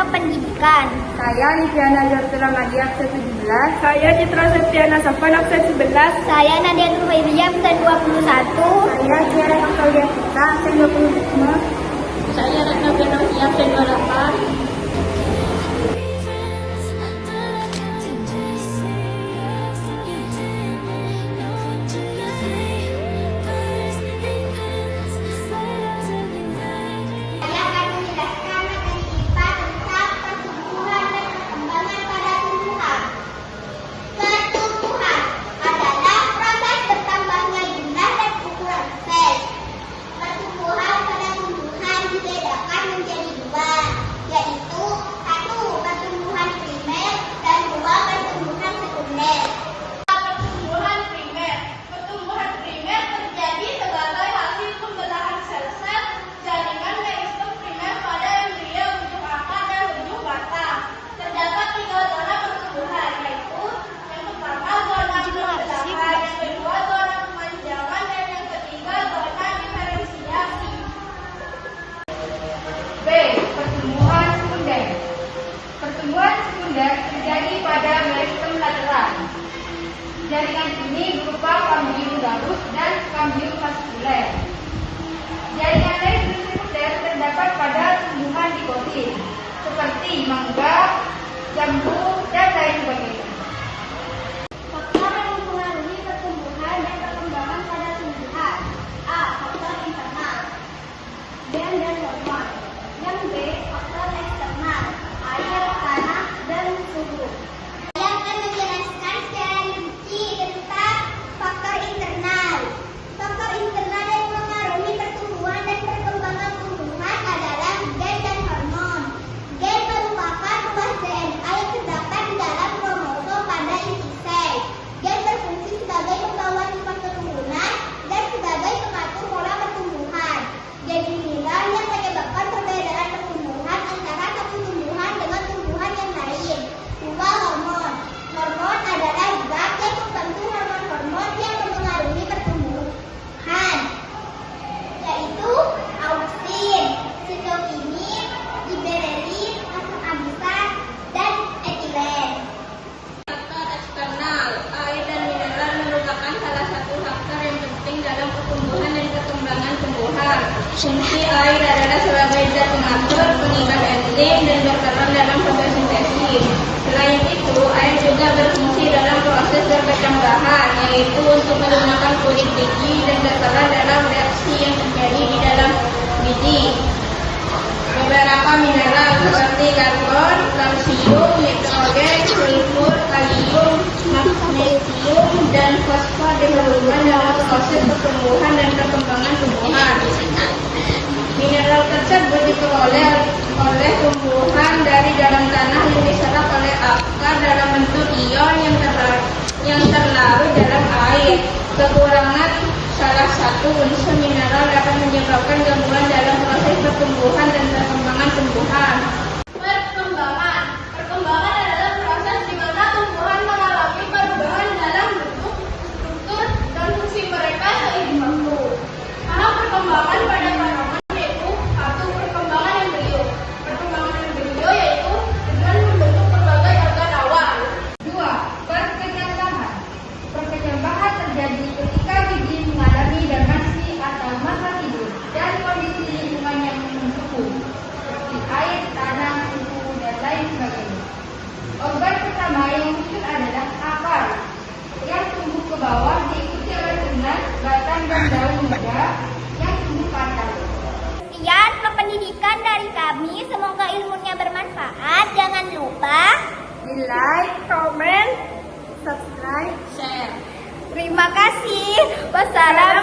Pendidikan. Saya Liviana Jartula Madia absen 17. Saya Citra Septiana Safan absen 11. Saya Nadia Nurwairia absen 21. Saya Tiara Fakaulia Putra absen 25. Saya Retno Genovi absen 28. Terjadi pada meristem lateral. Jaringan ini berupa kambium gabus dan kambium vaskuler. Jaringan lain sekunder terdapat pada tumbuhan dikotil seperti mangga, jambu, dan lain sebagainya. Faktor yang mempengaruhi pertumbuhan dan perkembangan pada tumbuhan. A. Faktor internal, gen dan hormon. Yang B. Faktor eksternal, air, tanah, dan suhu. Saya akan menjelaskan secara rinci tentang faktor internal. Faktor internal yang mempengaruhi pertumbuhan dan perkembangan tumbuhan adalah gen dan hormon. Gen merupakan ruas DNA yang terdapat di dalam kromosom pada inti sel. Gen berfungsi sebagai pembawa sifat keturunan dan sebagai pengatur pola pertumbuhan. Gen inilah yang menyebabkan perbedaan pertumbuhan antara satu tumbuhan dengan tumbuhan yang lain. 2. Hormon. Hormon adalah zat yang membantu hormon-hormon yang mempengaruhi pertumbuhan, yaitu auksin, sitokinin, giberelin, asam amino, dan etilen. Faktor eksternal, air dan mineral merupakan salah satu faktor yang penting dalam pertumbuhan dan perkembangan tumbuhan. Fungsi air adalah sebagai zat pengatur, pengikat enzim, dan berperan dalam fotosintesis. Selain itu, air juga berfungsi dalam proses berkecambahan, yaitu untuk melunakan kulit biji dan berperan dalam reaksi yang terjadi di dalam biji. Beberapa mineral seperti karbon, kalsium, nitrogen, sulfur, kalium, magnesium, dan fosfor diperlukan dalam proses pertumbuhan dan perkembangan tumbuhan. Mineral tersebut diperoleh oleh tumbuhan dari dalam tanah yang diserap oleh akar dalam bentuk ion yang terlarut dalam air. Kekurangan salah satu unsur mineral dapat menyebabkan gangguan dalam proses pertumbuhan dan perkembangan tumbuhan. Perkembangan adalah proses di mana tumbuhan mengalami perubahan dalam bentuk, struktur, dan fungsi mereka seiring waktu. Tahap perkembangan pada tanaman yaitu 1. Perkembangan embrio. Perkembangan embrio yaitu dengan membentuk berbagai organ awal. 2. Perkecambahan. Perkecambahan terjadi ketika biji mengalami dormansi atau masa tidur dan kondisi lingkungan yang mendukung seperti air, tanah, suhu, dan lain sebagainya. Organ pertama yang muncul adalah akar yang tumbuh ke bawah, diikuti oleh tunas, batang, dan daun muda yang tumbuh ke atas. Sekian pendidikan dari kami, semoga ilmunya bermanfaat. Jangan lupa Di like, comment, subscribe, Share. terima kasih. Wassalamualaikum.